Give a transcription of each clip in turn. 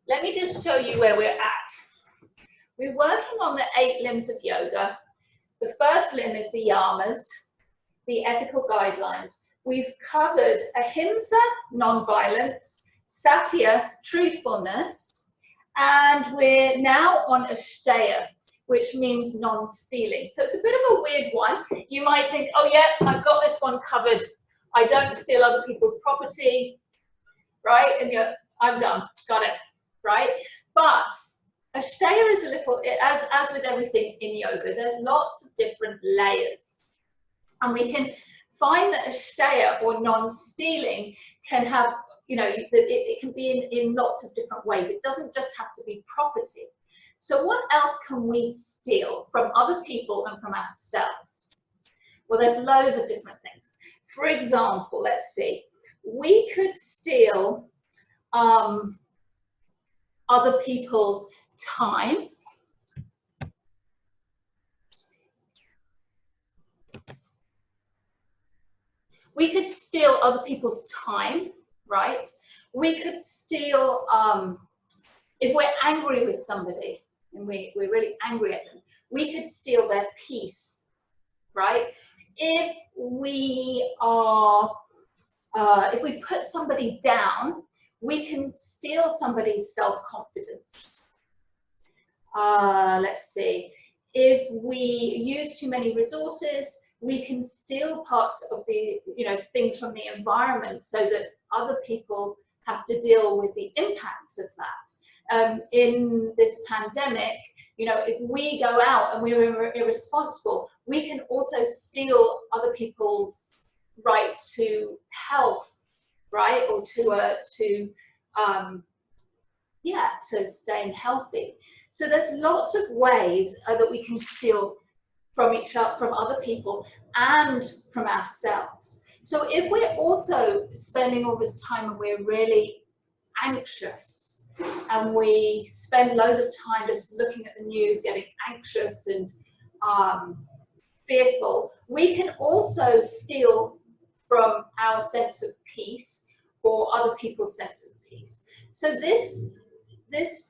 let me just show you where we're at. We're working on the 8 limbs of yoga. The first limb is the Yamas, the ethical guidelines. We've covered ahimsa, non-violence, satya, truthfulness, and we're now on Asteya, which means non-stealing. So it's a bit of a weird one. You might think, oh yeah, I've got this one covered. I don't steal other people's property, right? And you're, I'm done, got it, right? But Asteya is a little, as with everything in yoga, there's lots of different layers. And we can find that Asteya, or non-stealing, can have, you know, it can be in lots of different ways. It doesn't just have to be property. So what else can we steal from other people and from ourselves? Well, there's loads of different things. For example, let's see, we could steal other people's time. We could steal other people's time, right? We could steal, if we're angry with somebody and we're really angry at them, we could steal their peace, right? If we put somebody down, we can steal somebody's self-confidence. Let's see, if we use too many resources, we can steal parts of the, you know, things from the environment so that other people have to deal with the impacts of that. In this pandemic, you know, if we go out and we're irresponsible, we can also steal other people's right to health, right, or to staying healthy. So there's lots of ways that we can steal from other people and from ourselves. So if we're also spending all this time and we're really anxious and we spend loads of time just looking at the news, getting anxious and fearful, we can also steal from our sense of peace or other people's sense of peace. So this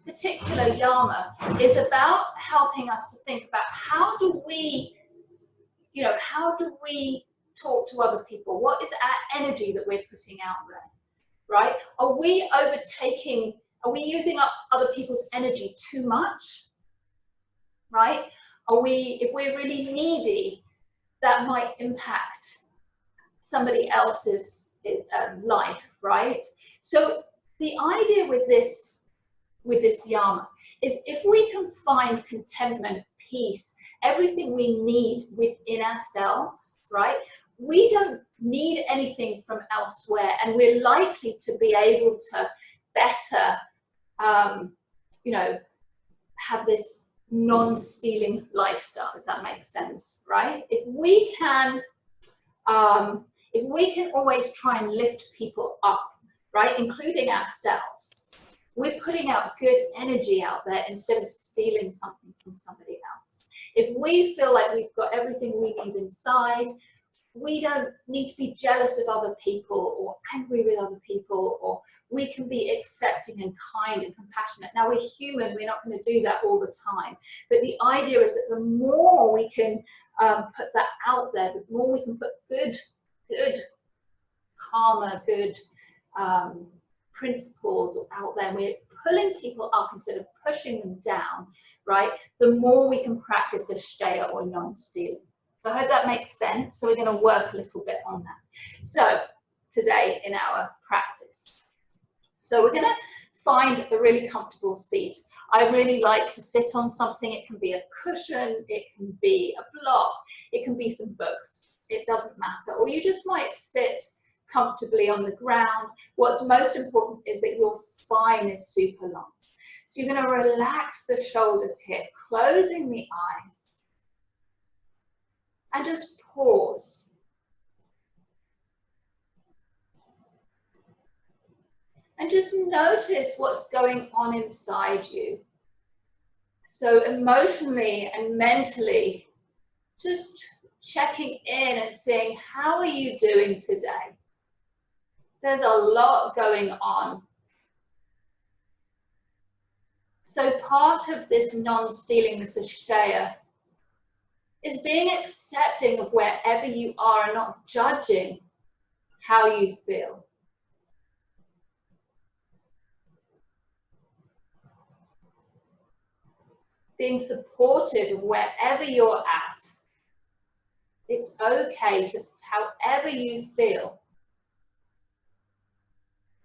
particular yama is about helping us to think about how do we talk to other people? What is our energy that we're putting out there, right? Are we using up other people's energy too much, right? If we're really needy, that might impact somebody else's life, right? So the idea with this yama is if we can find contentment, peace, everything we need within ourselves, right? We don't need anything from elsewhere, and we're likely to be able to better, you know, have this non-stealing lifestyle, if that makes sense, right? If we can always try and lift people up, right, including ourselves, we're putting out good energy out there instead of stealing something from somebody else. If we feel like we've got everything we need inside, we don't need to be jealous of other people or angry with other people, or we can be accepting and kind and compassionate. Now, we're human, we're not going to do that all the time. But the idea is that the more we can put that out there, the more we can put good karma, good principles out there, and we're pulling people up instead of pushing them down, right? The more we can practice Asteya, or non-stealing. So I hope that makes sense. So we're going to work a little bit on that. So today in our practice. So we're going to find a really comfortable seat. I really like to sit on something. It can be a cushion, it can be a block, it can be some books. It doesn't matter. Or you just might sit comfortably on the ground. What's most important is that your spine is super long. So you're going to relax the shoulders here, closing the eyes, and just pause. And just notice what's going on inside you. So emotionally and mentally, just checking in and seeing, how are you doing today? There's a lot going on. So part of this non-stealing, this Asteya, is being accepting of wherever you are and not judging how you feel. Being supportive of wherever you're at. It's okay to, however you feel.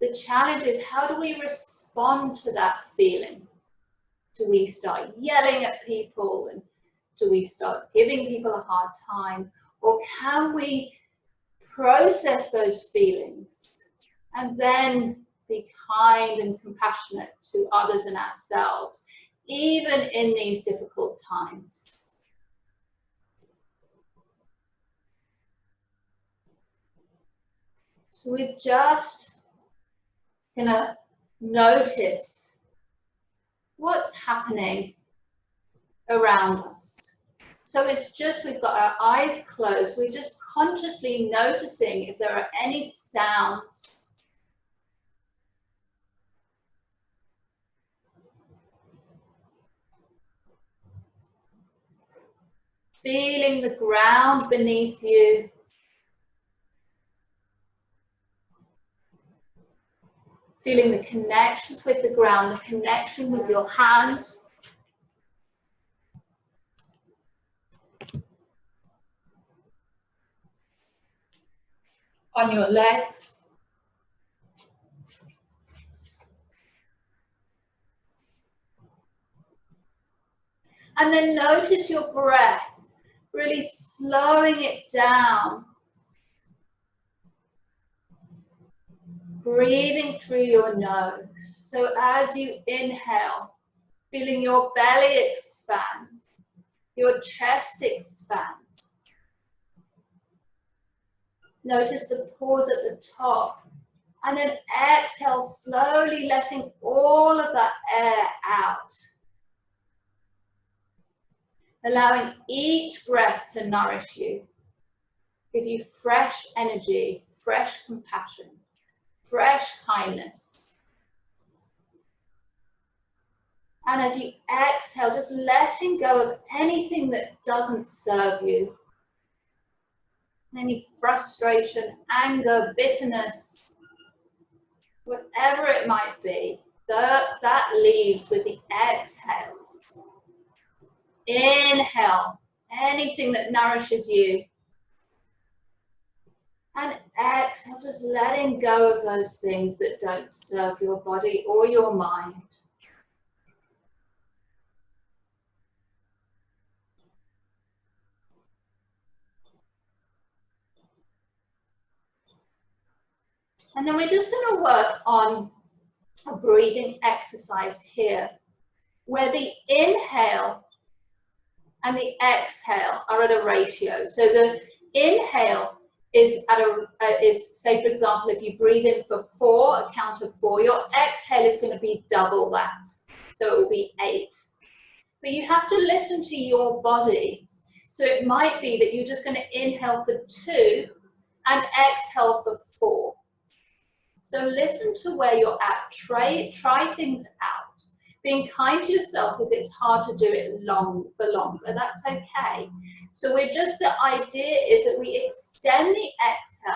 The challenge is, how do we respond to that feeling? Do we start yelling at people, and do we start giving people a hard time? Or can we process those feelings and then be kind and compassionate to others and ourselves, even in these difficult times? So we're just gonna notice what's happening around us. So it's just, we've got our eyes closed, we're just consciously noticing if there are any sounds. Feeling the ground beneath you. Feeling the connections with the ground, the connection with your hands. On your legs. And then notice your breath, really slowing it down. Breathing through your nose. So as you inhale, feeling your belly expand, your chest expand. Notice the pause at the top. And then exhale, slowly letting all of that air out. Allowing each breath to nourish you. Give you fresh energy, fresh compassion, fresh kindness. And as you exhale, just letting go of anything that doesn't serve you. Any frustration, anger, bitterness, whatever it might be, that leaves with the exhales. Inhale, anything that nourishes you. And exhale, just letting go of those things that don't serve your body or your mind. And then we're just going to work on a breathing exercise here, where the inhale and the exhale are at a ratio. So the inhale is at say, for example, if you breathe in for 4, a count of 4, your exhale is going to be double that. So it will be 8. But you have to listen to your body. So it might be that you're just going to inhale for 2 and exhale for 4. So listen to where you're at. Try things out. Being kind to yourself if it's hard to do it for longer, that's okay. So the idea is that we extend the exhale,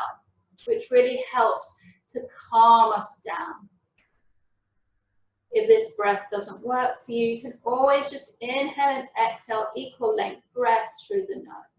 which really helps to calm us down. If this breath doesn't work for you, you can always just inhale and exhale equal length breaths through the nose.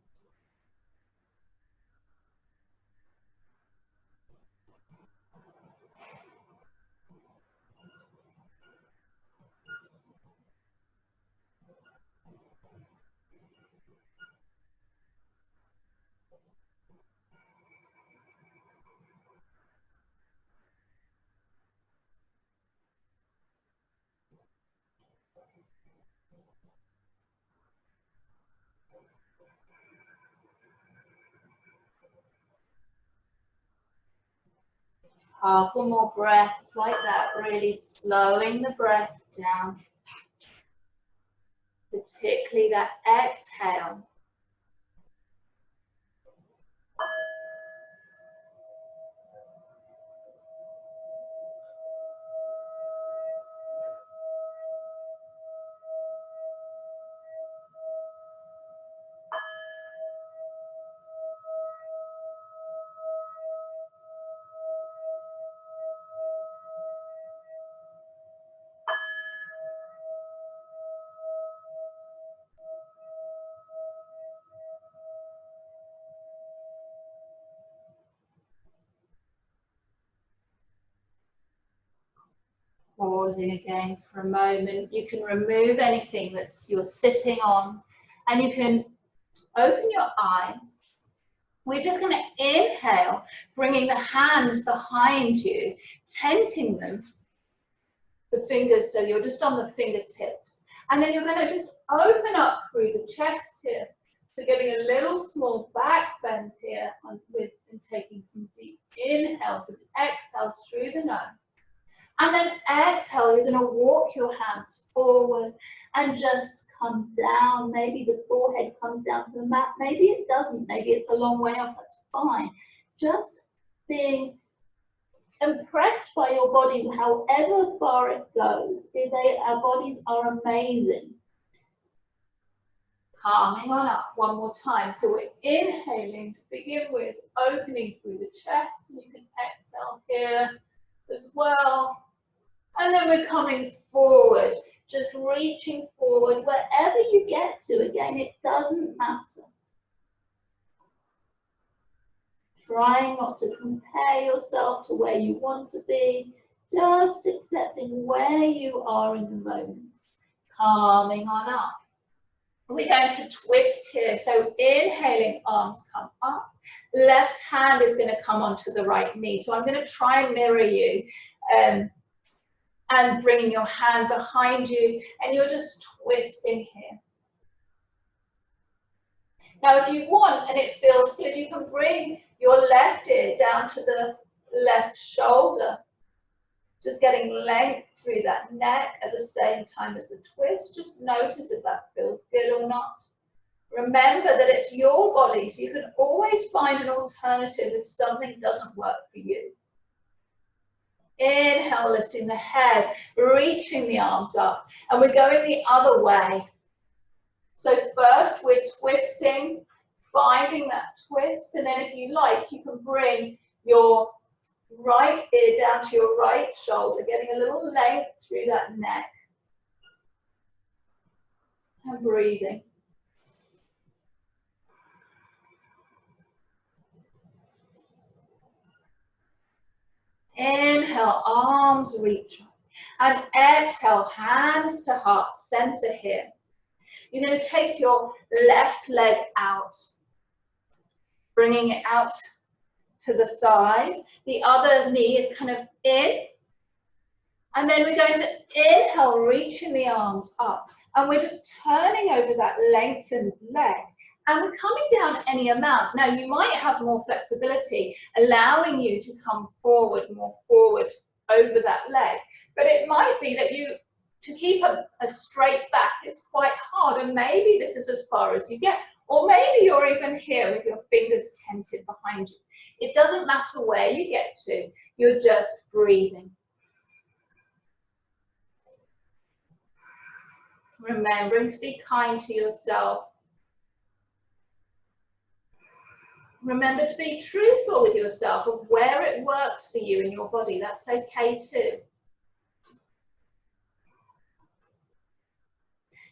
Couple more breaths like that, really slowing the breath down, particularly that exhale. pausing again for a moment. You can remove anything that's you're sitting on, and you can open your eyes. We're just going to inhale, bringing the hands behind you, tenting them, the fingers, so you're just on the fingertips. And then you're going to just open up through the chest here. So getting a little small back bend here and taking some deep inhales and exhales through the nose. And then exhale, you're going to walk your hands forward and just come down. Maybe the forehead comes down to the mat. Maybe it doesn't. Maybe it's a long way off. That's fine. Just being impressed by your body, however far it goes. Our bodies are amazing. Calming on up one more time. So we're inhaling to begin with, opening through the chest. You can exhale here as well. And then we're coming forward, just reaching forward wherever you get to. Again, it doesn't matter. Trying not to compare yourself to where you want to be, just accepting where you are in the moment. Calming on up. We're going to twist here. So inhaling, arms come up. Left hand is going to come onto the right knee. So I'm going to try and mirror you. And bringing your hand behind you, and you're just twisting here. Now, if you want, and it feels good, you can bring your left ear down to the left shoulder, just getting length through that neck at the same time as the twist. Just notice if that feels good or not. Remember that it's your body, so you can always find an alternative if something doesn't work for you. Inhale, lifting the head, reaching the arms up, and we're going the other way. So first we're twisting, finding that twist, and then if you like, you can bring your right ear down to your right shoulder, getting a little length through that neck, and breathing. Inhale, arms reach up, and exhale, hands to heart center here. You're going to take your left leg out, bringing it out to the side. The other knee is kind of in, and then we're going to inhale, reaching the arms up, and we're just turning over that lengthened leg. And we're coming down any amount. Now, you might have more flexibility, allowing you to come forward, more forward over that leg. But it might be that to keep a straight back, it's quite hard. And maybe this is as far as you get. Or maybe you're even here with your fingers tented behind you. It doesn't matter where you get to. You're just breathing. Remembering to be kind to yourself. Remember to be truthful with yourself of where it works for you in your body. That's okay too.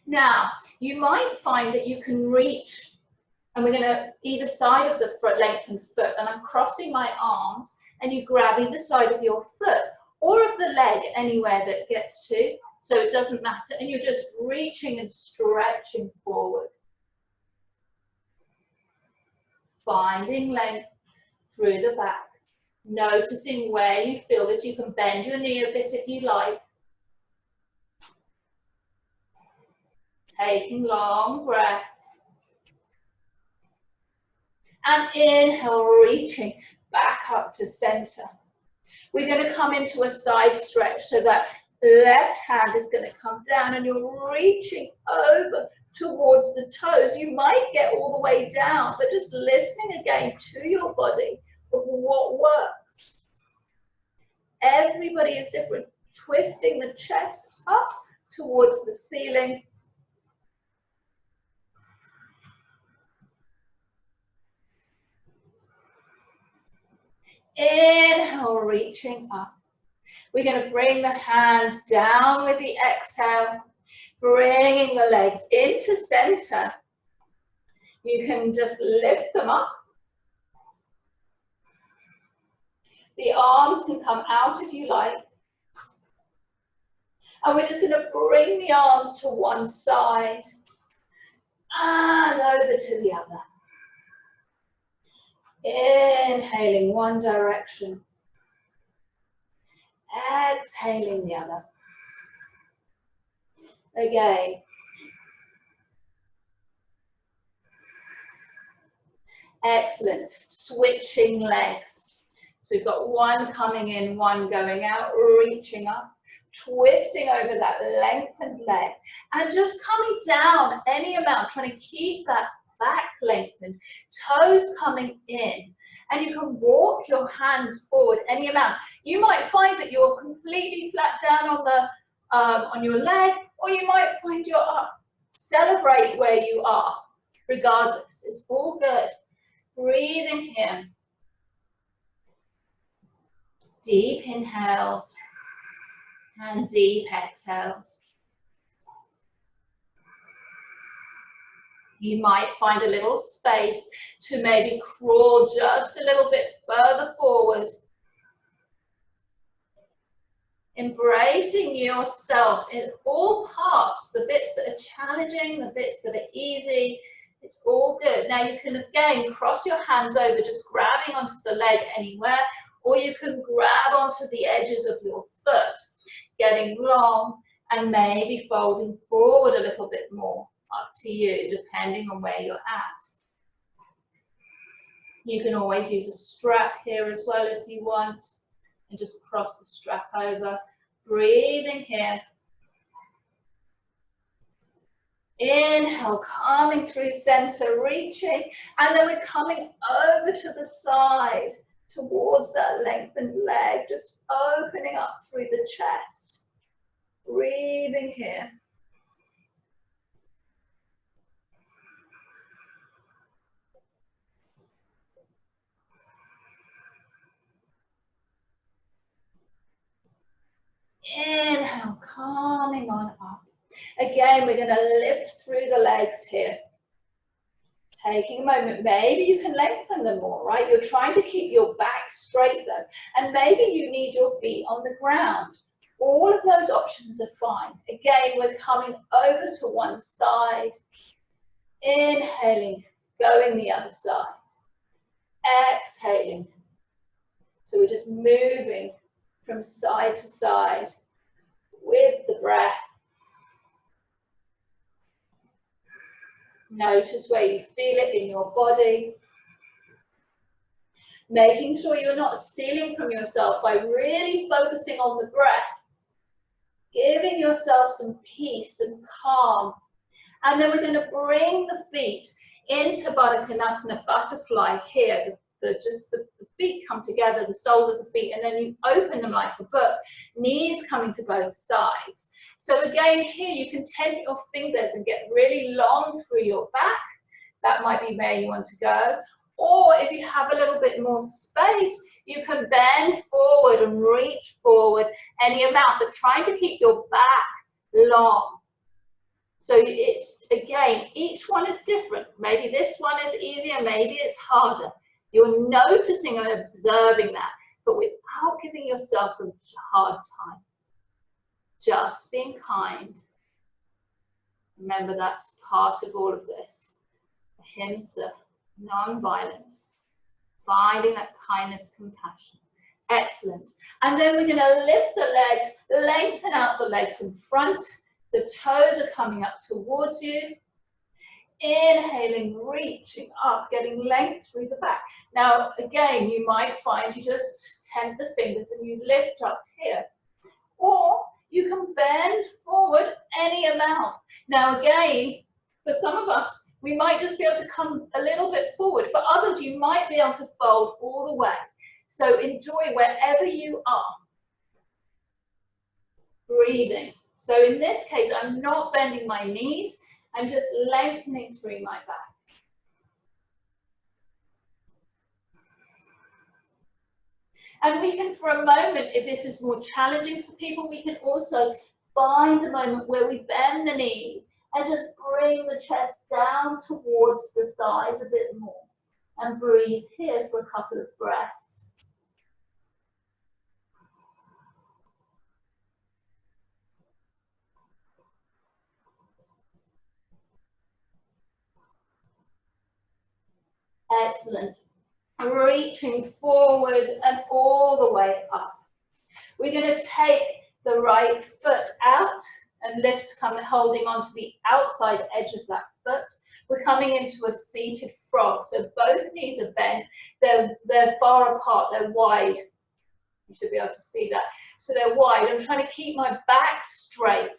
Now, you might find that you can reach, and we're going to either side of the foot, lengthen foot, and I'm crossing my arms, and you grab either side of your foot or of the leg, anywhere that gets to, so it doesn't matter, and you're just reaching and stretching forward. Finding length through the back, noticing where you feel this. You can bend your knee a bit if you like. Taking long breaths. And inhale, reaching back up to center. We're going to come into a side stretch, so that left hand is going to come down and you're reaching over towards the toes. You might get all the way down, but just listening again to your body of what works. Everybody is different. Twisting the chest up towards the ceiling. Inhale, reaching up. We're going to bring the hands down with the exhale, bringing the legs into center. You can just lift them up. The arms can come out if you like. And we're just going to bring the arms to one side and over to the other. Inhaling one direction. Exhaling the other. Again. Excellent. Switching legs. So we've got one coming in, one going out, reaching up, twisting over that lengthened leg, and just coming down any amount, trying to keep that back lengthened, toes coming in. And you can walk your hands forward any amount. You might find that you're completely flat down on the on your leg, or you might find you're up. Celebrate where you are, regardless. It's all good. Breathing in. Deep inhales and deep exhales. You might find a little space to maybe crawl just a little bit further forward. Embracing yourself in all parts, the bits that are challenging, the bits that are easy, it's all good. Now you can again cross your hands over, just grabbing onto the leg anywhere, or you can grab onto the edges of your foot, getting long and maybe folding forward a little bit more. Up to you, depending on where you're at. You can always use a strap here as well if you want, and just cross the strap over. Breathing here. Inhale, coming through center, reaching, and then we're coming over to the side, towards that lengthened leg, just opening up through the chest. Breathing here. Inhale, coming on up. Again, we're going to lift through the legs here. Taking a moment, maybe you can lengthen them more, right? You're trying to keep your back straight though, and maybe you need your feet on the ground. All of those options are fine. Again, we're coming over to one side. Inhaling, going the other side. Exhaling. So we're just moving from side to side with the breath. Notice where you feel it in your body. Making sure you're not stealing from yourself by really focusing on the breath. Giving yourself some peace and calm. And then we're going to bring the feet into Baddha Konasana, butterfly here. Just the feet come together, the soles of the feet, and then you open them like a book, knees coming to both sides. So again, here you can tent your fingers and get really long through your back. That might be where you want to go. Or if you have a little bit more space, you can bend forward and reach forward any amount, but trying to keep your back long. So it's, again, each one is different. Maybe this one is easier, maybe it's harder. You're noticing and observing that, but without giving yourself a hard time. Just being kind. Remember, that's part of all of this. Ahimsa, non-violence. Finding that kindness, compassion. Excellent. And then we're going to lift the legs, lengthen out the legs in front. The toes are coming up towards you. Inhaling, reaching up, getting length through the back. Now, again, you might find you just tent the fingers and you lift up here. Or you can bend forward any amount. Now, again, for some of us, we might just be able to come a little bit forward. For others, you might be able to fold all the way. So enjoy wherever you are. Breathing. So in this case, I'm not bending my knees. I'm just lengthening through my back. And we can, for a moment, if this is more challenging for people, we can also find a moment where we bend the knees and just bring the chest down towards the thighs a bit more. And breathe here for a couple of breaths. Excellent. Reaching forward and all the way up. We're going to take the right foot out and lift, holding onto the outside edge of that foot. We're coming into a seated frog, so both knees are bent. They're far apart, they're wide. You should be able to see that. So they're wide. I'm trying to keep my back straight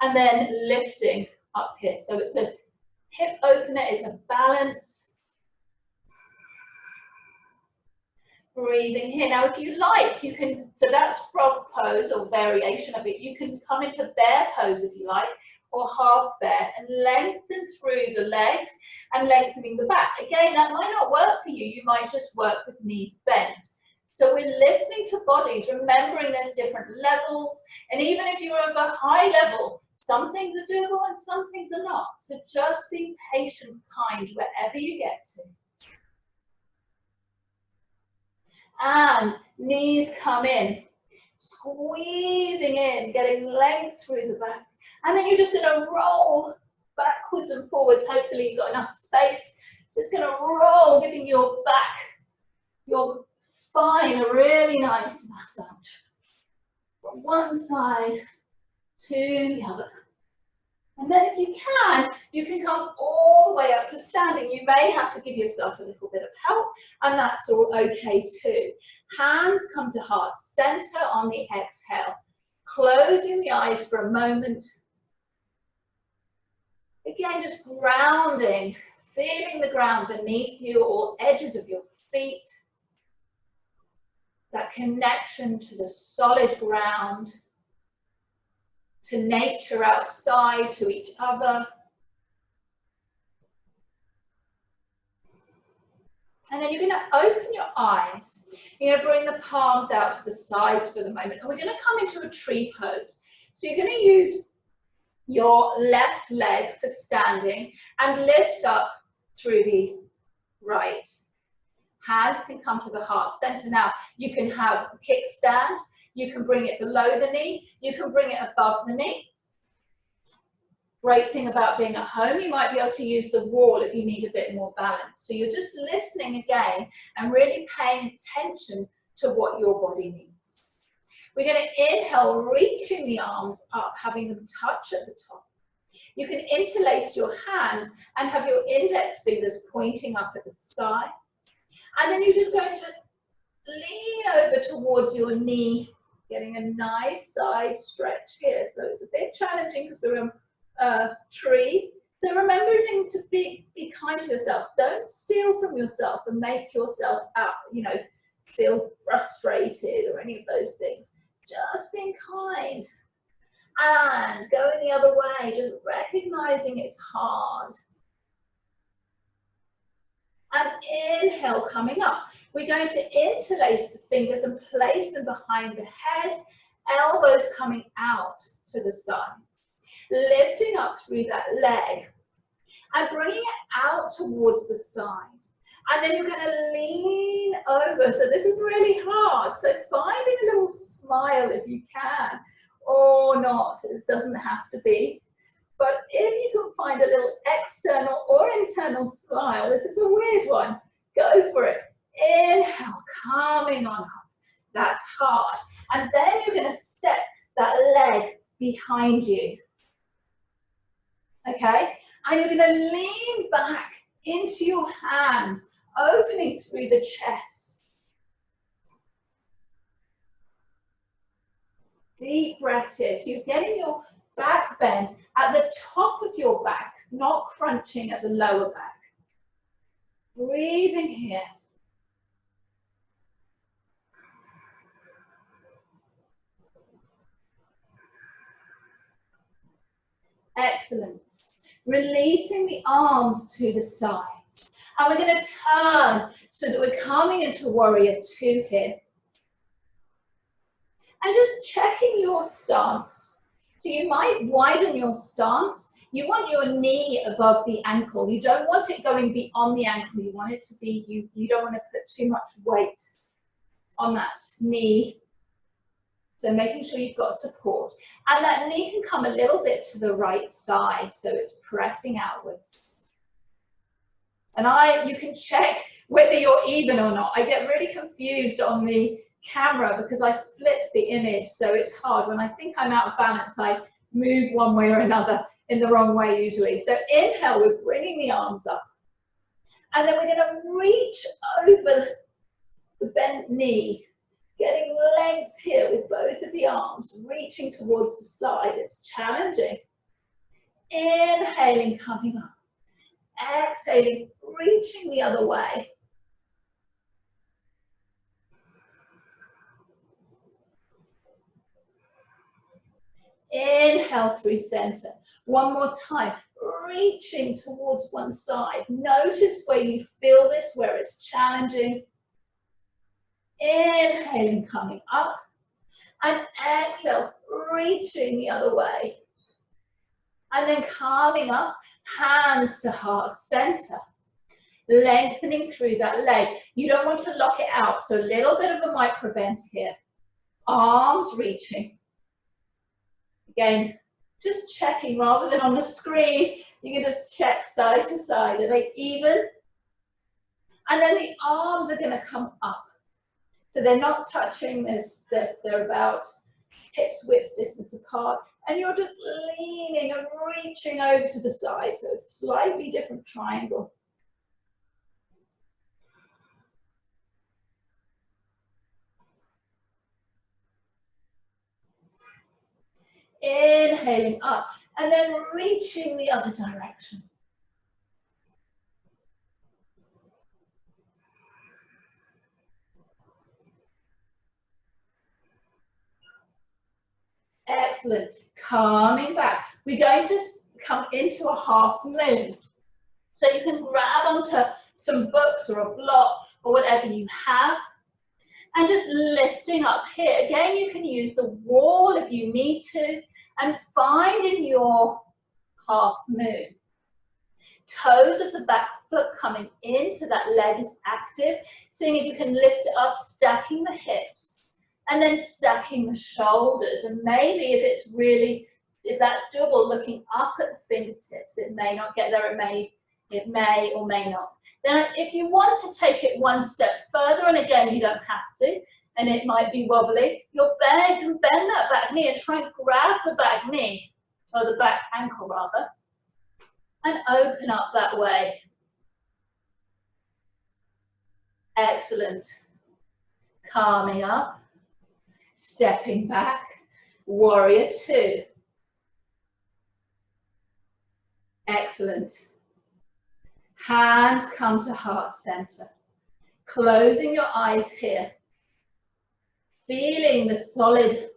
and then lifting up here. So it's a hip opener, it's a balance. Breathing here. Now, if you like, you can, so that's frog pose or variation of it. You can come into bear pose if you like, or half bear, and lengthen through the legs and lengthening the back. Again, that might not work for you. You might just work with knees bent. So we're listening to bodies, remembering there's different levels, and even if you're of a high level, some things are doable and some things are not. So just be patient, kind, wherever you get to. And knees come in, squeezing in, getting length through the back. And then you're just going to roll backwards and forwards. Hopefully you've got enough space. So it's going to roll, giving your back, your spine a really nice massage. From one side to the other. And then if you can come all the way up to standing. You may have to give yourself a little bit of help, and that's all okay too. Hands come to heart center on the exhale. Closing the eyes for a moment. Again, just grounding, feeling the ground beneath you or edges of your feet. That connection to the solid ground, to nature outside, to each other. And then you're going to open your eyes. You're going to bring the palms out to the sides for the moment. And we're going to come into a tree pose. So you're going to use your left leg for standing and lift up through the right. Hands can come to the heart center. Now, you can have a kickstand. You can bring it below the knee. You can bring it above the knee. Great thing about being at home, you might be able to use the wall if you need a bit more balance. So you're just listening again and really paying attention to what your body needs. We're going to inhale, reaching the arms up, having them touch at the top. You can interlace your hands and have your index fingers pointing up at the sky. And then you're just going to lean over towards your knee, getting a nice side stretch here. So it's a bit challenging because we're in a tree. So remembering to be kind to yourself. Don't steal from yourself and make yourself out, feel frustrated or any of those things. Just being kind. And going the other way, just recognizing it's hard. And inhale, coming up. We're going to interlace the fingers and place them behind the head, elbows coming out to the sides. Lifting up through that leg and bringing it out towards the side. And then you're going to lean over. So this is really hard. So finding a little smile if you can, or not. It doesn't have to be. But if you can find a little external or internal smile, this is a weird one, go for it. Inhale, coming on up. That's hard. And then you're going to step that leg behind you. Okay? And you're going to lean back into your hands, opening through the chest. Deep breaths here. So you're getting your back bend at the top of your back, not crunching at the lower back. Breathing here. Excellent. Releasing the arms to the sides. And we're going to turn so that we're coming into warrior two here. And just checking your stance. So you might widen your stance. You want your knee above the ankle. You don't want it going beyond the ankle. You want it to be, you don't want to put too much weight on that knee. So making sure you've got support. And that knee can come a little bit to the right side, so it's pressing outwards. And you can check whether you're even or not. I get really confused on the camera because I flip the image, so it's hard. When I think I'm out of balance, I move one way or another in the wrong way usually. So inhale, we're bringing the arms up. And then we're going to reach over the bent knee, getting length here with both of the arms, reaching towards the side. It's challenging. Inhaling, coming up. Exhaling, reaching the other way. Inhale through center. One more time, reaching towards one side. Notice where you feel this, where it's challenging. Inhaling, coming up. And exhale, reaching the other way. And then coming up, hands to heart center. Lengthening through that leg. You don't want to lock it out, so a little bit of a micro bend here. Arms reaching. Again, just checking rather than on the screen. You can just check side to side. Are they even? And then the arms are going to come up. So they're not touching this, they're about hips width distance apart. And you're just leaning and reaching over to the side. So a slightly different triangle. Inhaling up and then reaching the other direction. Excellent. Coming back. We're going to come into a half moon. So you can grab onto some books or a block or whatever you have. And just lifting up here. Again, you can use the wall if you need to. And finding your half moon. Toes of the back foot coming into that leg is active. Seeing if you can lift it up, stacking the hips. And then stacking the shoulders. And maybe if that's doable, looking up at the fingertips. It may not get there, it may or may not. Then if you want to take it one step further, and again, you don't have to, and it might be wobbly, you can bend that back knee and try and grab the back knee, or the back ankle rather, and open up that way. Excellent. Calming up, stepping back, warrior two. Excellent. Hands come to heart center. Closing your eyes here. Feeling the solid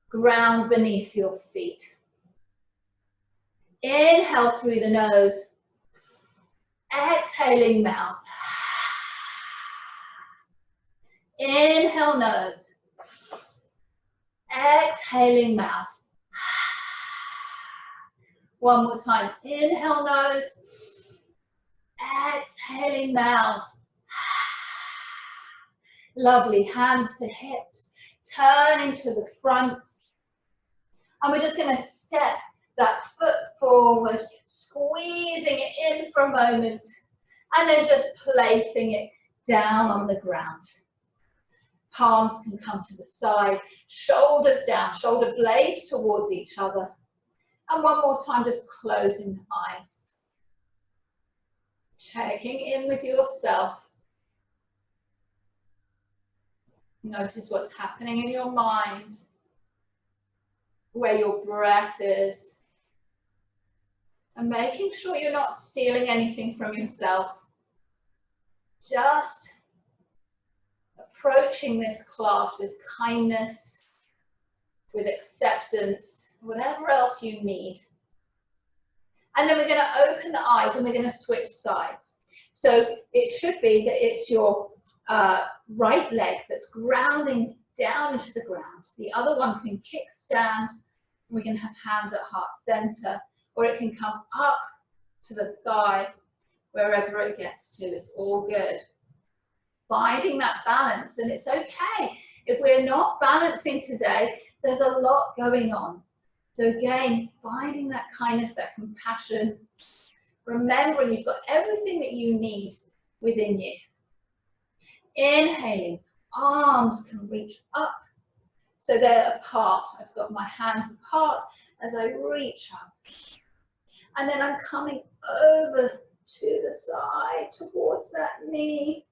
ground beneath your feet. Inhale through the nose. Exhaling mouth. Inhale nose. Exhaling mouth. One more time. Inhale nose. Exhaling mouth. Lovely. Hands to hips. Turning to the front. And we're just going to step that foot forward, squeezing it in for a moment, and then just placing it down on the ground. Palms can come to the side, shoulders down, shoulder blades towards each other. And one more time, just closing the eyes. Checking in with yourself. Notice what's happening in your mind, where your breath is, and making sure you're not stealing anything from yourself. Just approaching this class with kindness, with acceptance, whatever else you need. And then we're going to open the eyes and we're going to switch sides. So it should be that it's your right leg that's grounding down into the ground. The other one can kickstand. We can have hands at heart center, or it can come up to the thigh, wherever it gets to. It's all good. Finding that balance, and it's okay. If we're not balancing today, there's a lot going on. So again, finding that kindness, that compassion, remembering you've got everything that you need within you. Inhaling, arms can reach up, so they're apart. I've got my hands apart as I reach up. And then I'm coming over to the side, towards that knee.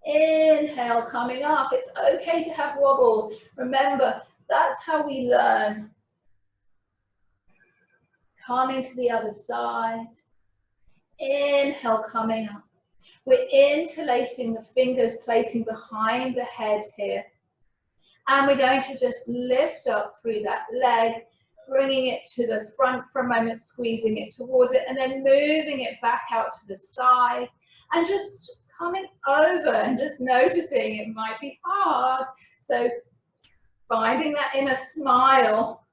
Inhale, coming up. It's okay to have wobbles. Remember, that's how we learn. Coming to the other side. Inhale, coming up. We're interlacing the fingers, placing behind the head here. And we're going to just lift up through that leg, bringing it to the front for a moment, squeezing it towards it, and then moving it back out to the side. And just coming over and just noticing it might be hard. So finding that inner smile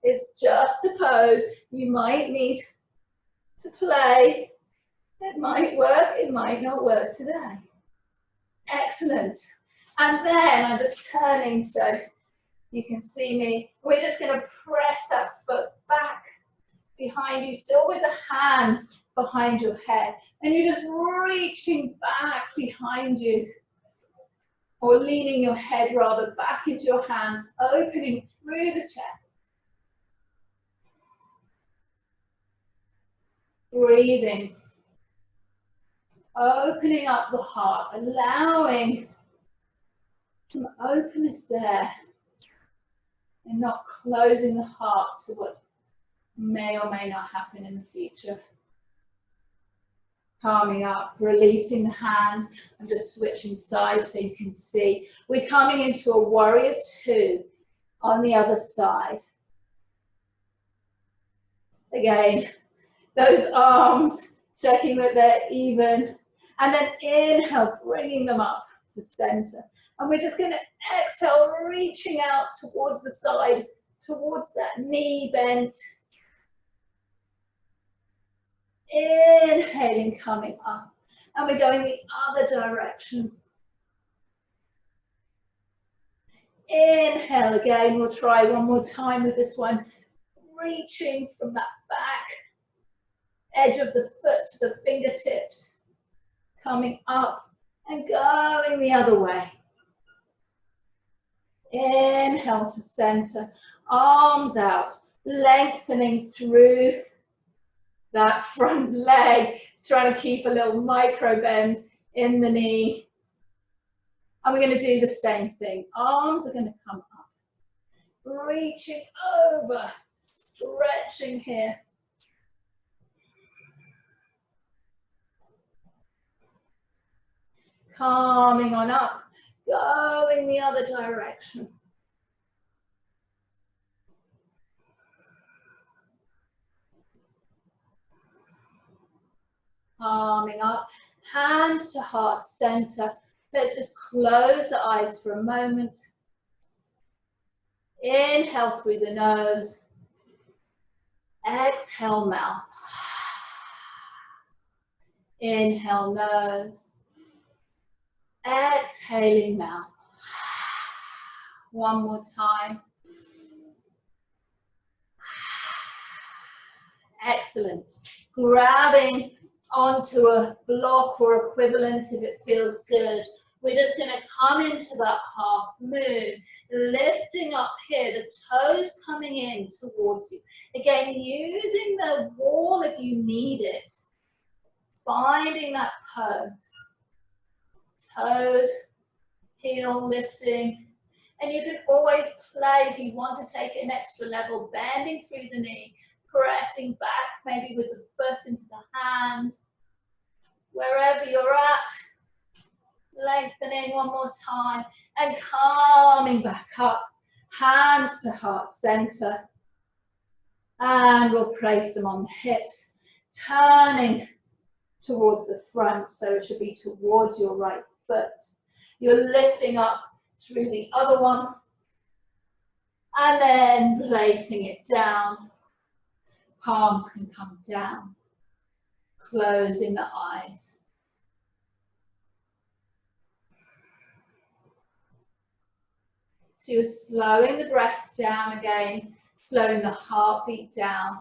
is just a pose. You might need to play. It might work, it might not work today. Excellent. And then I'm just turning so you can see me. We're just going to press that foot back behind you, still with the hands behind your head. And you're just reaching back behind you, or leaning your head rather back into your hands, opening through the chest. Breathing. Opening up the heart, allowing some openness there, and not closing the heart to what may or may not happen in the future. Calming up, releasing the hands. I'm just switching sides so you can see. We're coming into a warrior two on the other side. Again, those arms, checking that they're even. And then inhale, bringing them up to center. And we're just going to exhale, reaching out towards the side, towards that knee bent. Inhaling, coming up. And we're going the other direction. Inhale again. We'll try one more time with this one. Reaching from that back edge of the foot to the fingertips. Coming up and going the other way. Inhale to center. Arms out. Lengthening through that front leg, trying to keep a little micro bend in the knee. And we're going to do the same thing. Arms are going to come up, reaching over, stretching here. Calming on up, going the other direction. Calming up, hands to heart center. Let's just close the eyes for a moment. Inhale through the nose. Exhale, mouth. Inhale, nose. Exhaling, mouth. One more time. Excellent. Grabbing onto a block or equivalent if it feels good. We're just going to come into that half moon, lifting up here, the toes coming in towards you. Again, using the wall if you need it. Finding that pose. Toes, heel lifting. And you can always play if you want to take it an extra level, bending through the knee, pressing back, maybe with the foot into the hand. Wherever you're at, lengthening one more time and calming back up, hands to heart center. And we'll place them on the hips, turning towards the front, so it should be towards your right foot. You're lifting up through the other one, and then placing it down. Palms can come down, closing the eyes. So you're slowing the breath down again, slowing the heartbeat down.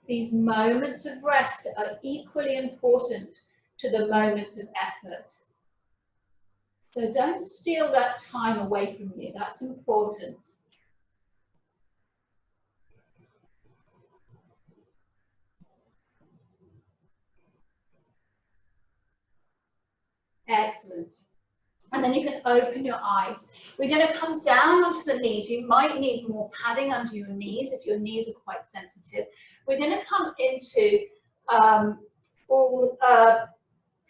These moments of rest are equally important to the moments of effort. So don't steal that time away from you. That's important. Excellent. And then you can open your eyes. We're going to come down onto the knees. You might need more padding under your knees if your knees are quite sensitive. We're going to come into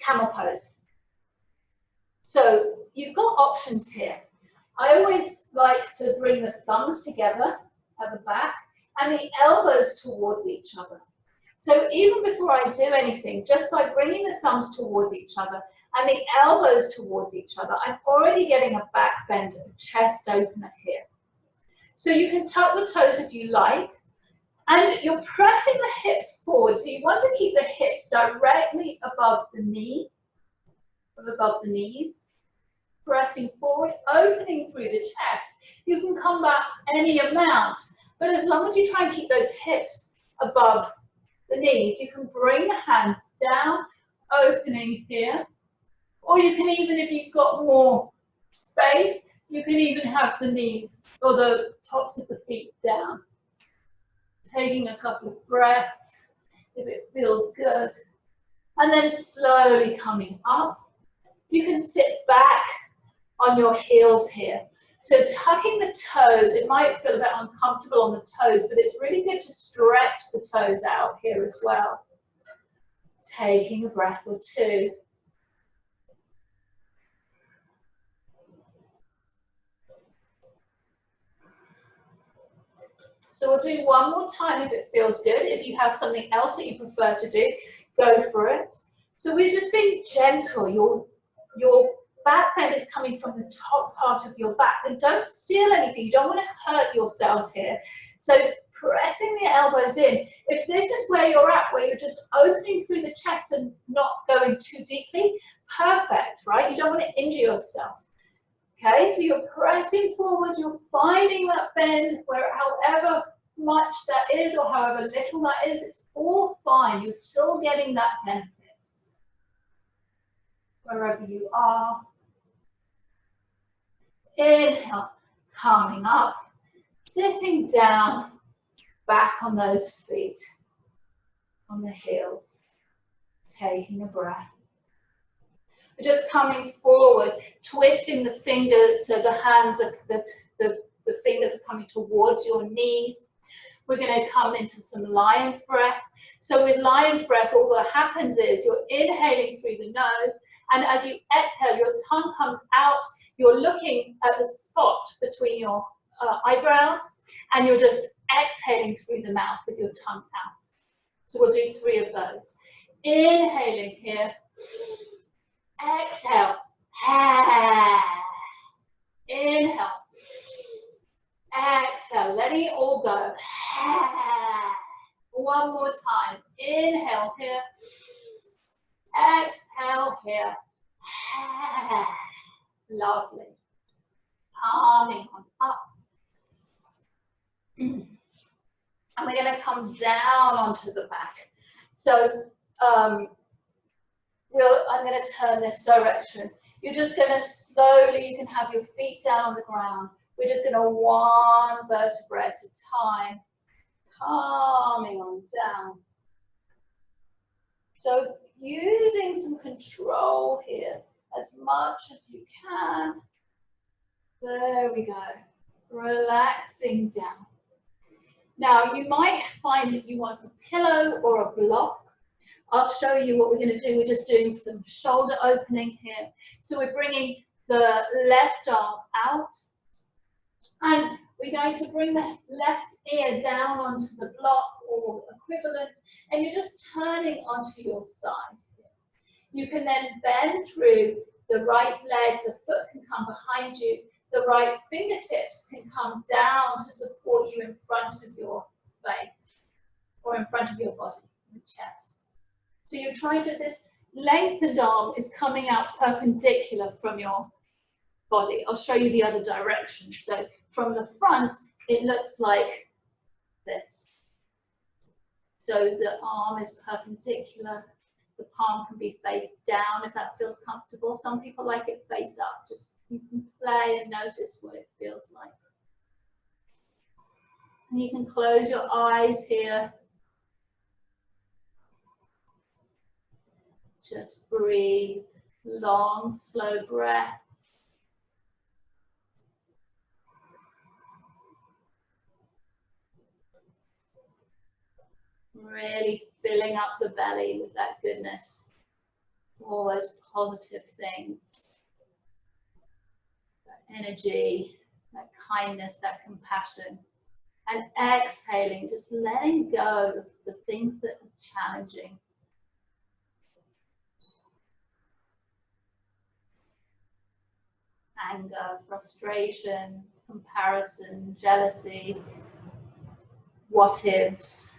camel pose. So you've got options here. I always like to bring the thumbs together at the back and the elbows towards each other. So even before I do anything, just by bringing the thumbs towards each other and the elbows towards each other, I'm already getting a back bend, a chest opener here. So you can tuck the toes if you like, and you're pressing the hips forward. So you want to keep the hips directly above the knee, above the knees, pressing forward, opening through the chest. You can come back any amount, but as long as you try and keep those hips above the knees, you can bring the hands down, opening here, or you can even, if you've got more space, you can even have the knees or the tops of the feet down. Taking a couple of breaths if it feels good, and then slowly coming up. You can sit back on your heels here. So tucking the toes, it might feel a bit uncomfortable on the toes, but it's really good to stretch the toes out here as well. Taking a breath or two. So we'll do one more time if it feels good. If you have something else that you prefer to do, go for it. So we're just being gentle. Your back bend is coming from the top part of your back, and don't steal anything. You don't want to hurt yourself here. So pressing the elbows in. If this is where you're at, where you're just opening through the chest and not going too deeply, perfect, right? You don't want to injure yourself. Okay, so you're pressing forward, you're finding that bend where however much that is or however little that is, it's all fine. You're still getting that benefit wherever you are. Inhale, coming up, sitting down, back on those feet, on the heels, taking a breath. We're just coming forward, twisting the fingers so the hands are, the fingers are coming towards your knees. We're going to come into some lion's breath. So with lion's breath, all that happens is you're inhaling through the nose, and as you exhale, your tongue comes out. You're looking at the spot between your eyebrows, and you're just exhaling through the mouth with your tongue out. So we'll do 3 of those. Inhaling here. Exhale. Inhale. Exhale. Letting it all go. One more time. Inhale here. Exhale here. Lovely. Palming on up. And we're going to come down onto the back. So I'm going to turn this direction. You're just going to slowly, you can have your feet down on the ground. We're just going to one vertebra at a time, calming on down. So using some control here as much as you can. There we go. Relaxing down. Now you might find that you want a pillow or a block. I'll show you what we're going to do. We're just doing some shoulder opening here. So we're bringing the left arm out, and we're going to bring the left ear down onto the block or equivalent, and you're just turning onto your side. You can then bend through the right leg, the foot can come behind you, the right fingertips can come down to support you in front of your face or in front of your body, the chest. So you're trying to, this lengthened arm is coming out perpendicular from your body. I'll show you the other direction. So from the front, it looks like this. So the arm is perpendicular. The palm can be face down if that feels comfortable. Some people like it face up. Just you can play and notice what it feels like. And you can close your eyes here. Just breathe, long, slow breath. Really filling up the belly with that goodness, all those positive things, that energy, that kindness, that compassion. And exhaling, just letting go of the things that are challenging. Anger, frustration, comparison, jealousy, what ifs,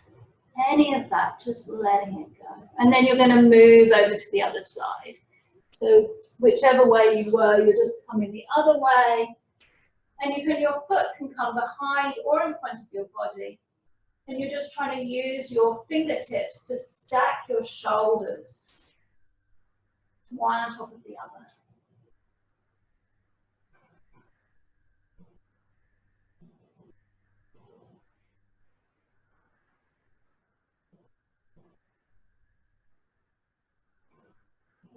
any of that, just letting it go. And then you're going to move over to the other side. So whichever way you were, you're just coming the other way. And your foot can come behind or in front of your body. And you're just trying to use your fingertips to stack your shoulders, one on top of the other.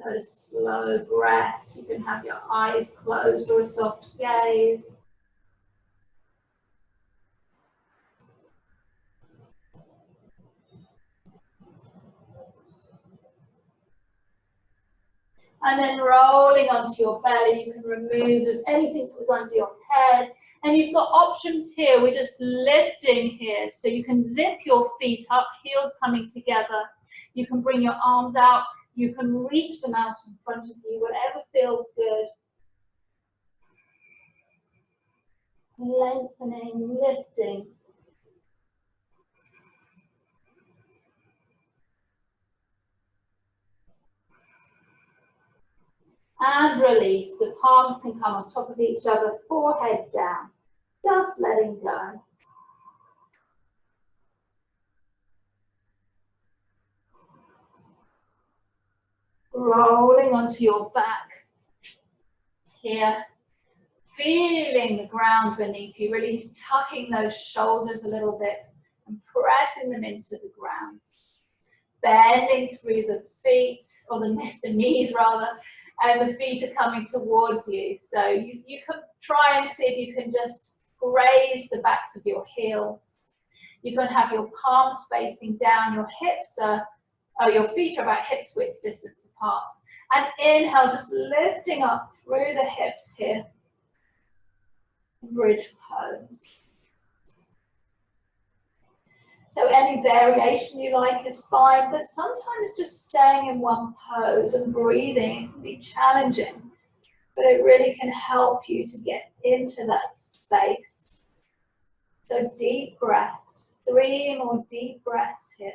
Those slow breaths. You can have your eyes closed or a soft gaze. And then rolling onto your belly, you can remove anything that was under your head. And you've got options here. We're just lifting here. So you can zip your feet up, heels coming together. You can bring your arms out. You can reach them out in front of you, whatever feels good. Lengthening, lifting. And release. The palms can come on top of each other, forehead down. Just letting go. Rolling onto your back here. Feeling the ground beneath you, really tucking those shoulders a little bit and pressing them into the ground. Bending through the feet, or the knees rather, and the feet are coming towards you. So you can try and see if you can just graze the backs of your heels. You can have your palms facing down, your hips are, your feet are about hips width distance apart. And inhale, just lifting up through the hips here. Bridge pose. So any variation you like is fine, but sometimes just staying in one pose and breathing can be challenging, but it really can help you to get into that space. So deep breaths, 3 more deep breaths here.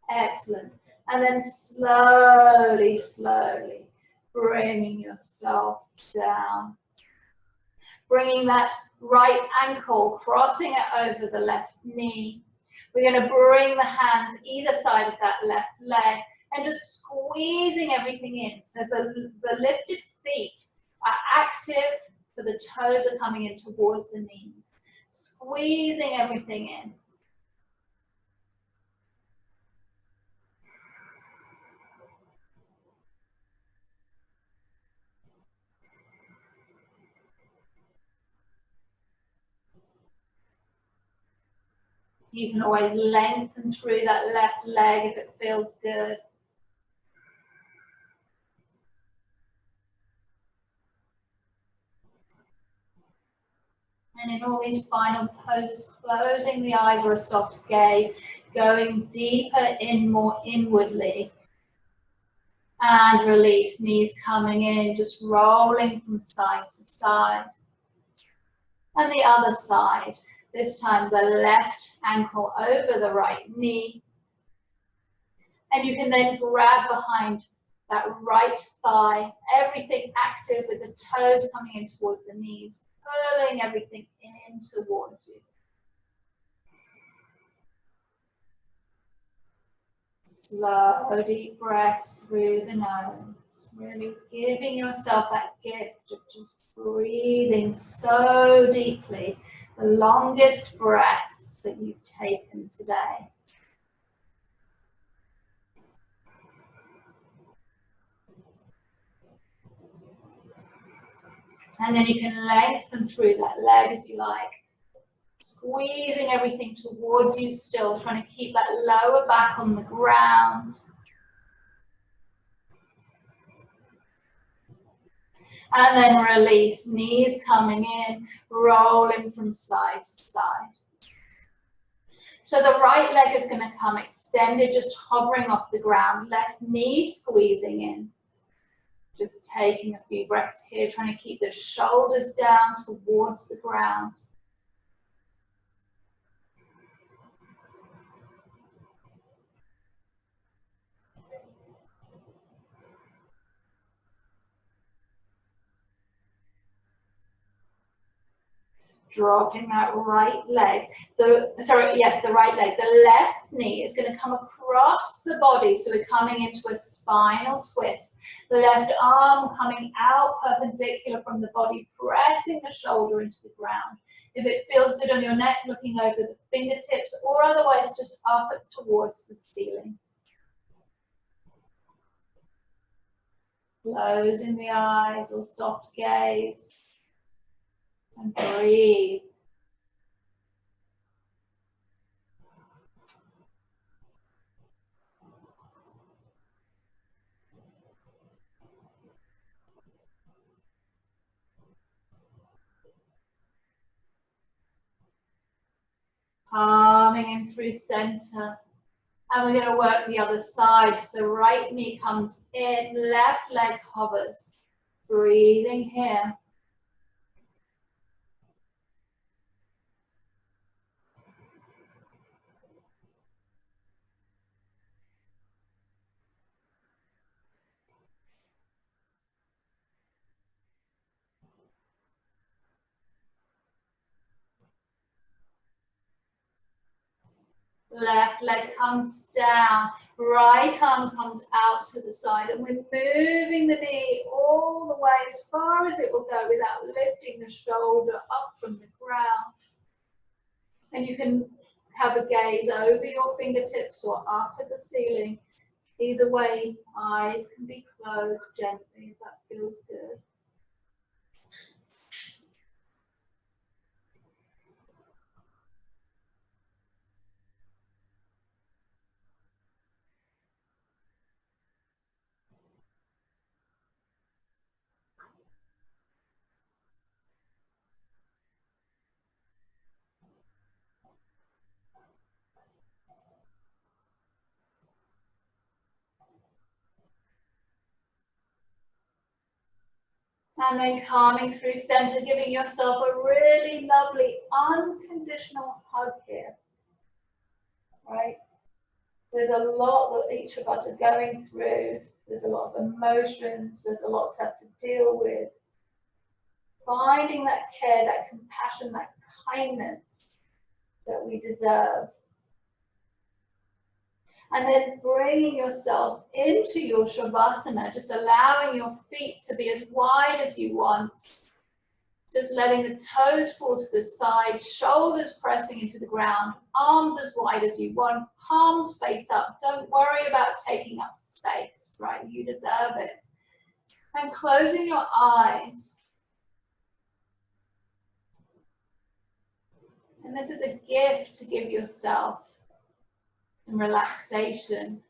Excellent. And then slowly, slowly bringing yourself down. Bringing that right ankle, crossing it over the left knee. We're going to bring the hands either side of that left leg and just squeezing everything in. So the lifted feet are active, so the toes are coming in towards the knees. Squeezing everything in. You can always lengthen through that left leg if it feels good. And in all these final poses, closing the eyes or a soft gaze, going deeper in, more inwardly. And release, knees coming in, just rolling from side to side. And the other side. This time the left ankle over the right knee. And you can then grab behind that right thigh, everything active with the toes coming in towards the knees, pulling everything in towards you. Slow, deep breaths through the nose. Really giving yourself that gift of just breathing so deeply. The longest breaths that you've taken today. And then you can lengthen through that leg if you like. Squeezing everything towards you still, trying to keep that lower back on the ground. And then release, knees coming in, rolling from side to side. So the right leg is going to come extended, just hovering off the ground. Left knee squeezing in. Just taking a few breaths here, trying to keep the shoulders down towards the ground. Dropping that right leg. The right leg. The left knee is going to come across the body, so we're coming into a spinal twist. The left arm coming out perpendicular from the body, pressing the shoulder into the ground. If it feels good on your neck, looking over the fingertips, or otherwise just up towards the ceiling. Closing the eyes or soft gaze. And breathe. Palming in through center. And we're going to work the other side. So the right knee comes in, left leg hovers. Breathing here. Left leg comes down, right arm comes out to the side, and we're moving the knee all the way as far as it will go without lifting the shoulder up from the ground. And you can have a gaze over your fingertips or up at the ceiling. Either way, eyes can be closed gently if that feels good. And then calming through center, giving yourself a really lovely unconditional hug here. Right? There's a lot that each of us are going through. There's a lot of emotions. There's a lot to have to deal with. Finding that care, that compassion, that kindness that we deserve. And then bringing yourself into your Shavasana, just allowing your feet to be as wide as you want. Just letting the toes fall to the side, shoulders pressing into the ground, arms as wide as you want, palms face up. Don't worry about taking up space, right? You deserve it. And closing your eyes. And this is a gift to give yourself. Some relaxation.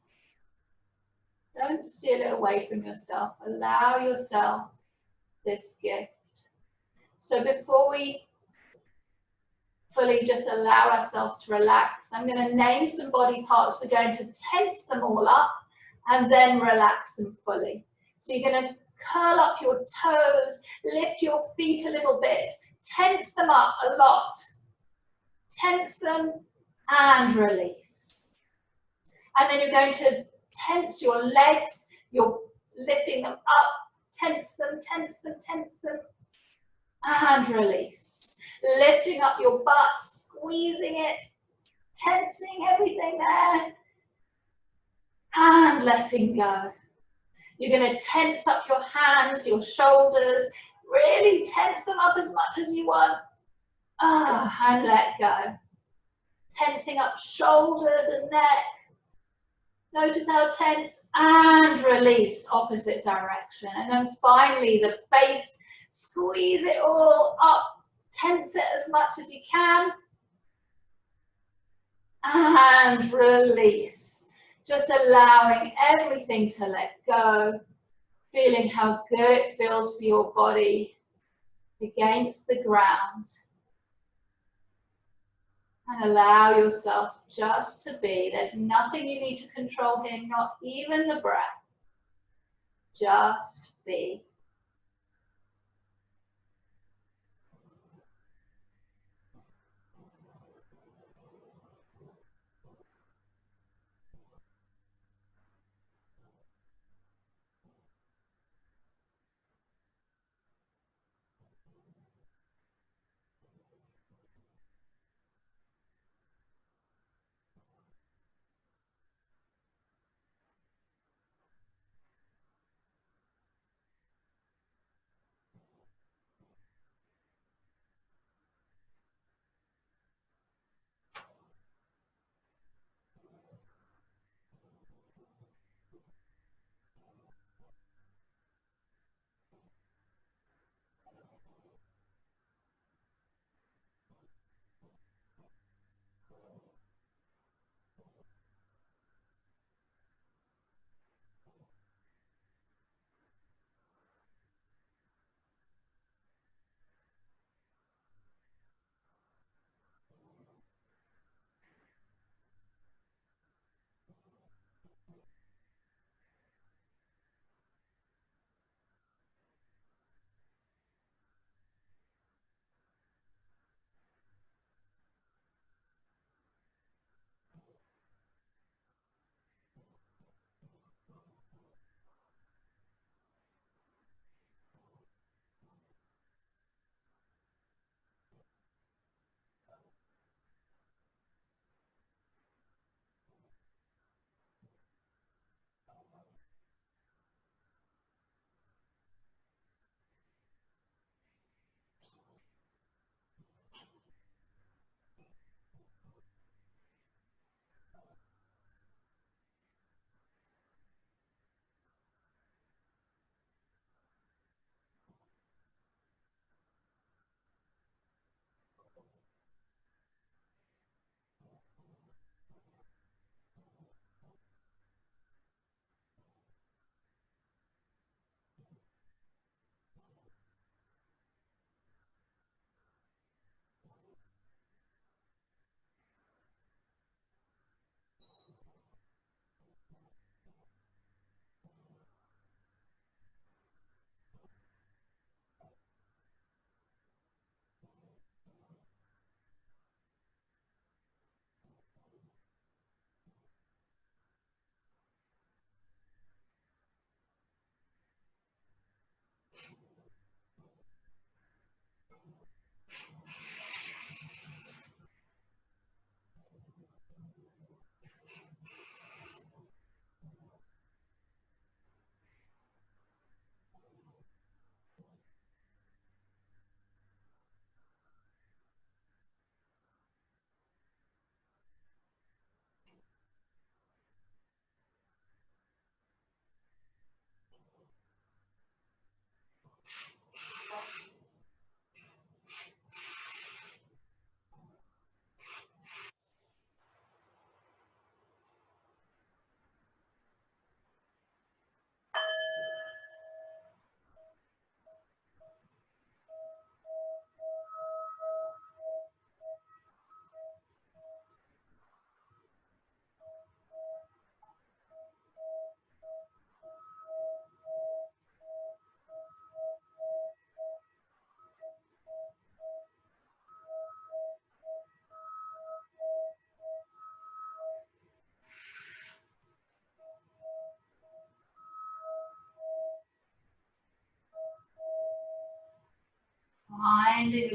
Don't steal it away from yourself. Allow yourself this gift. So before we fully just allow ourselves to relax, I'm going to name some body parts. We're going to tense them all up and then relax them fully. So you're going to curl up your toes, lift your feet a little bit, tense them up a lot. Tense them and release. And then you're going to Tense your legs, you're lifting them up, tense them, tense them, tense them, and release. Lifting up your butt, squeezing it, tensing everything there, and letting go. You're going to tense up your hands, your shoulders, really tense them up as much as you want, and let go. Tensing up shoulders and neck. Notice how tense, and release, opposite direction. And then finally the face, squeeze it all up, tense it as much as you can, and release. Just allowing everything to let go, feeling how good it feels for your body against the ground. And allow yourself just to be. There's nothing you need to control here, not even the breath. Just be.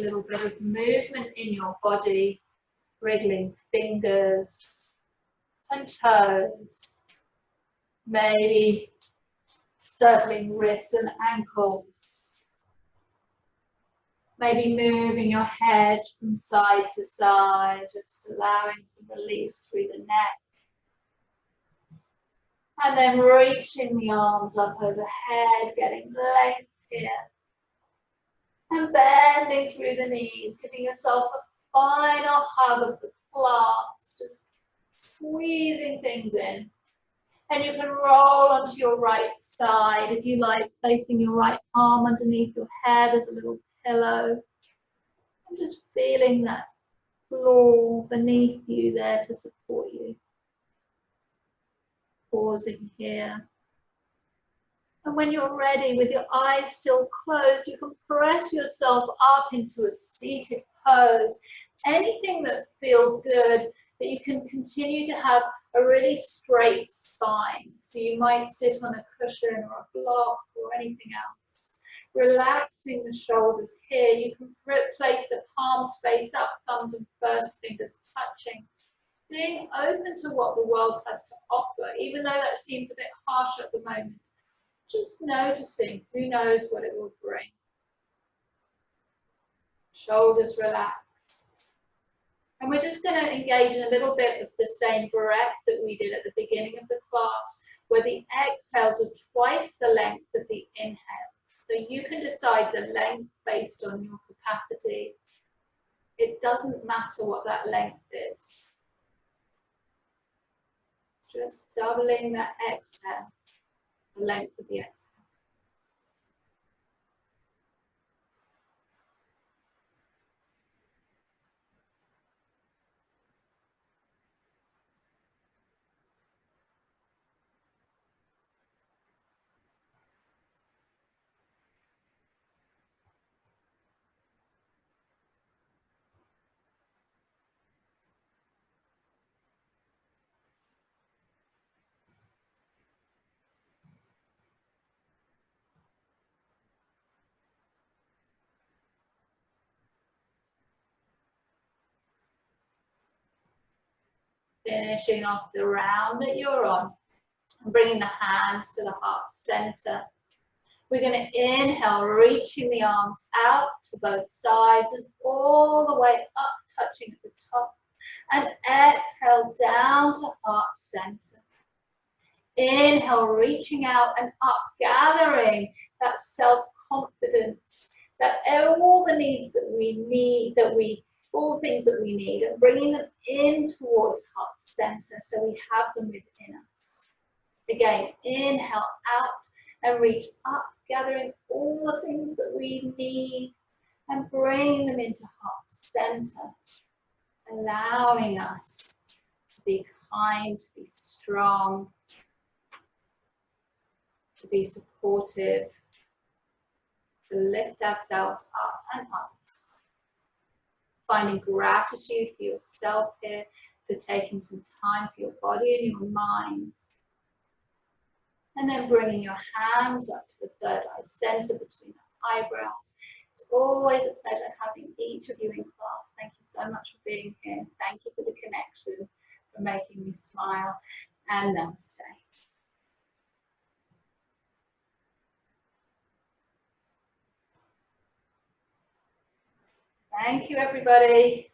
a little bit of movement in your body, wriggling fingers and toes, maybe circling wrists and ankles, maybe moving your head from side to side, just allowing some release through the neck. And then reaching the arms up overhead, getting length here. And bending through the knees, giving yourself a final hug of the class, just squeezing things in. And you can roll onto your right side if you like, placing your right arm underneath your head as a little pillow. And just feeling that floor beneath you there to support you. Pausing here. And when you're ready, with your eyes still closed, you can press yourself up into a seated pose. Anything that feels good, that you can continue to have a really straight spine. So you might sit on a cushion or a block or anything else. Relaxing the shoulders here. You can place the palms face up, thumbs and first fingers touching. Being open to what the world has to offer, even though that seems a bit harsh at the moment. Just noticing, who knows what it will bring. Shoulders relaxed. And we're just going to engage in a little bit of the same breath that we did at the beginning of the class, where the exhales are twice the length of the inhales. So you can decide the length based on your capacity. It doesn't matter what that length is. Just doubling that exhale. The length of the exhale. Finishing off the round that you're on, and bringing the hands to the heart center. We're going to inhale, reaching the arms out to both sides and all the way up, touching at the top. And exhale down to heart center. Inhale, reaching out and up, gathering that self-confidence, that all the needs that we need, all things that we need, and bringing them in towards heart center so we have them within us. Again, inhale out and reach up, gathering all the things that we need and bringing them into heart center, allowing us to be kind, to be strong, to be supportive, to lift ourselves up and up. Finding gratitude for yourself here, for taking some time for your body and your mind. And then bringing your hands up to the third eye center between the eyebrows. It's always a pleasure having each of you in class. Thank you so much for being here. Thank you for the connection, for making me smile. And namaste. Thank you, everybody.